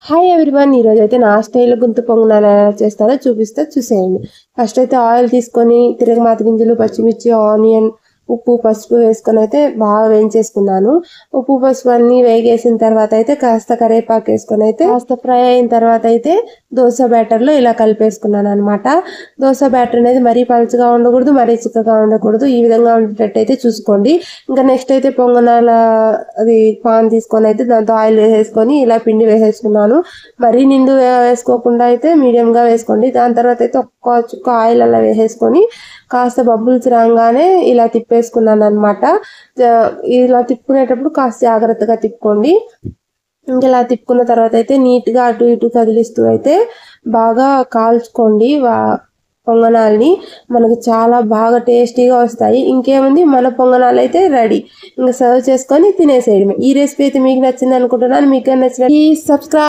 Hi everyone, ఈరోజైతే నా style గుంత పొంగనాలు ఎలా చేస్తారో చూసేయండి. ఫస్ట్ అయితే ఆయిల్ తీసుకొని తిరగమాత గింజలు, పచ్చిమిర్చి, ఆనియన్, ఉప్పు, పసుపు వేసుకొని అయితే బాగా వేయించేసుకున్నాను. ఉప్పు, పసుపు అన్ని వేగేసిన తర్వాత అయితే కాస్త కరివేపాకు వేసుకొని అయితే కాస్త ఫ్రై అయిన తర్వాత అయితే దోశ బ్యాటర్లో ఇలా కలిపేసుకున్నాను అనమాట. దోశ బ్యాటర్ అనేది మరీ పలుచగా ఉండకూడదు, మరీ చిక్కగా ఉండకూడదు. ఈ విధంగా ఉండేటట్టు అయితే చూసుకోండి. ఇంకా నెక్స్ట్ అయితే పొంగనాల అది పాన్ తీసుకొని అయితే దాంతో ఆయిల్ వేసేసుకొని ఇలా పిండి వేసేసుకున్నాను. మరీ నిండు వేసుకోకుండా అయితే మీడియంగా వేసుకోండి. దాని తర్వాత అయితే ఒక్క చుక్క ఆయిల్ అలా వేసేసుకొని కాస్త బబుల్స్ రాగానే ఇలా తిప్పేసుకున్నాను అనమాట. ఇలా తిప్పుకునేటప్పుడు కాస్త జాగ్రత్తగా తిప్పుకోండి. ఇంకా ఇలా తిప్పుకున్న తర్వాత అయితే నీట్గా అటు ఇటు కదిలిస్తూ అయితే బాగా కాల్చుకోండి పొంగనాల్ని. మనకు చాలా బాగా టేస్టీగా వస్తాయి. ఇంకేముంది, మన పొంగనాలు అయితే రెడీ. ఇంకా సర్వ్ చేసుకొని తినేసేయడమే. ఈ రెసిపీ అయితే మీకు నచ్చింది అనుకుంటున్నాను. మీకు నచ్చిన ప్లీజ్ సబ్స్క్రైబ్.